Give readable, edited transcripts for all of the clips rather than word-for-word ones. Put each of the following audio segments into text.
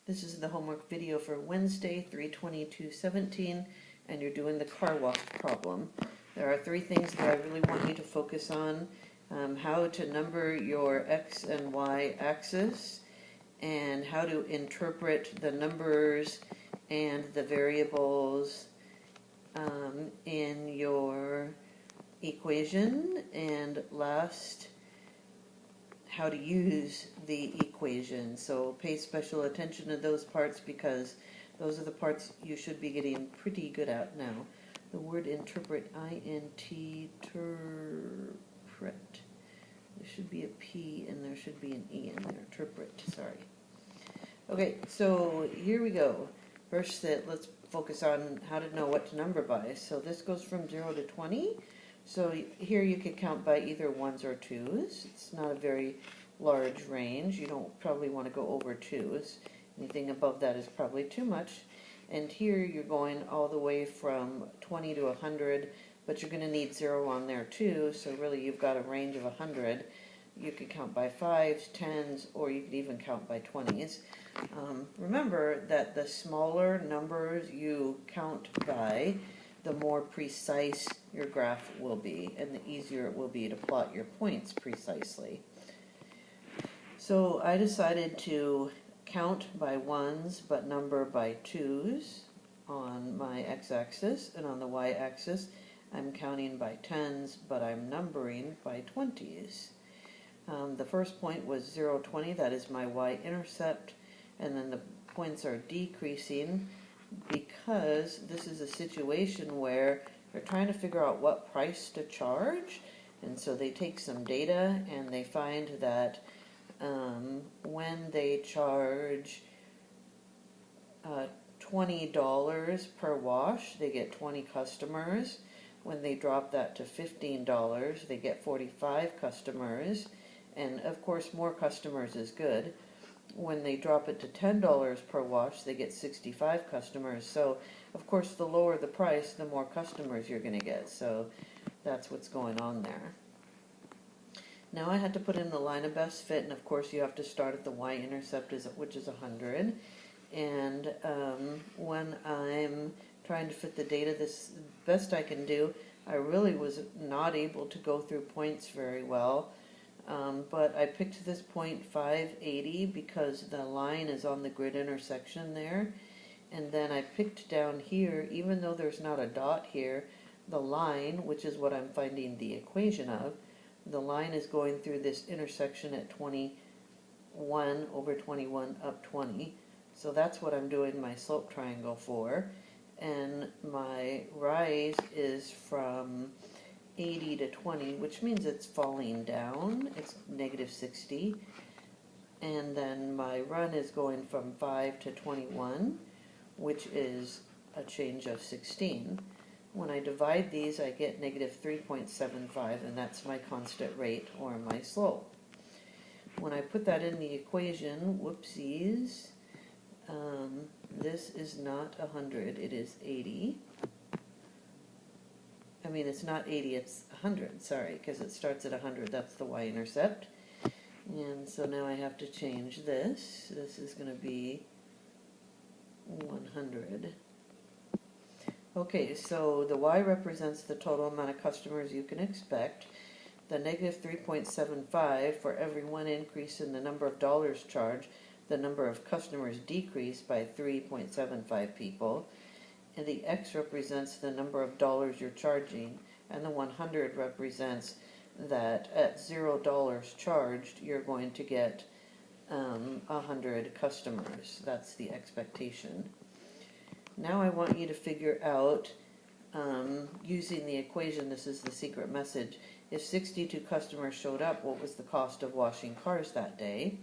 This is the homework video for Wednesday, 3/22/17, and you're doing the car wash problem. There are three things that I really want you to focus on. How to number your X and Y axis, and how to interpret the numbers and the variables in your equation, and last, how to use the equation. So pay special attention to those parts because those are the parts you should be getting pretty good at now. The word interpret, I-N-T, interpret. There should be a P and there should be an E in there. Interpret, sorry. Okay, so here we go. First, let's focus on how to know what to number by. So this goes from 0 to 20. So here you could count by either ones or twos. It's not a very large range. You don't probably want to go over twos. Anything above that is probably too much. And here you're going all the way from 20 to 100, but you're going to need 0 on there too. So really you've got a range of 100. You could count by 5s, 10s, or you could even count by 20s. Remember that the smaller numbers you count by, the more precise your graph will be, and the easier it will be to plot your points precisely. So I decided to count by ones but number by twos on my x-axis, and on the y-axis I'm counting by 10s but I'm numbering by 20s. The first point was 0, 20, that is my y-intercept, and then the points are decreasing because this is a situation where they're trying to figure out what price to charge, and so they take some data and they find that when they charge $20 per wash, they get 20 customers. When they drop that to $15, they get 45 customers, and of course more customers is good. When they drop it to $10 per wash, they get 65 customers. So of course the lower the price, the more customers you're going to get. So that's what's going on there. Now I had to put in the line of best fit, and of course you have to start at the y-intercept, which is 100. And when I'm trying to fit the data this best I can do, I really was not able to go through points very well. But I picked this point 580 because the line is on the grid intersection there. And then I picked down here, even though there's not a dot here, the line, which is what I'm finding the equation of, the line is going through this intersection at 21 over 21 up 20. So that's what I'm doing my slope triangle for. And my rise is from 80 to 20, which means it's falling down. It's negative 60. And then my run is going from 5 to 21, which is a change of 16. When I divide these, I get negative 3.75, and that's my constant rate, or my slope. When I put that in the equation, whoopsies, this is not 100, it is 80. I mean, it's not 80, it's 100, sorry, because it starts at 100, that's the y-intercept. And so now I have to change this. This is going to be 100. Okay, so the y represents the total amount of customers you can expect. The negative 3.75, for every one increase in the number of dollars charged, the number of customers decreased by 3.75 people. And the x represents the number of dollars you're charging, and the 100 represents that at $0 charged, you're going to get 100 customers. That's the expectation. Now I want you to figure out, using the equation, this is the secret message, if 62 customers showed up, what was the cost of washing cars that day?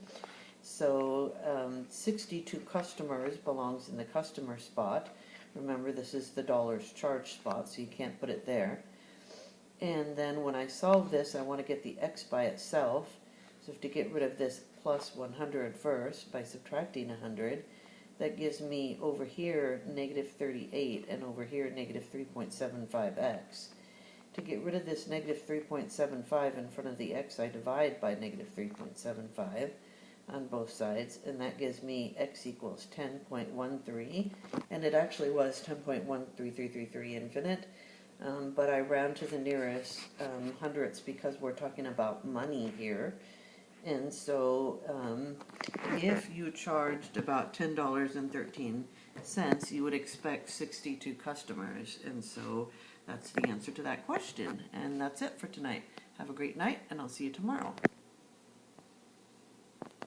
So 62 customers belongs in the customer spot. Remember, this is the dollars charged spot, so you can't put it there. And then when I solve this, I want to get the x by itself. So I have to get rid of this plus 100 first by subtracting 100. That gives me over here negative 38, and over here negative 3.75x. To get rid of this negative 3.75 in front of the x, I divide by negative 3.75. on both sides, and that gives me x equals 10.13, and it actually was 10.13333 infinite, but I round to the nearest hundredths because we're talking about money here. And so if you charged about $10.13, you would expect 62 customers, and so that's the answer to that question. And that's it for tonight. Have a great night, and I'll see you tomorrow.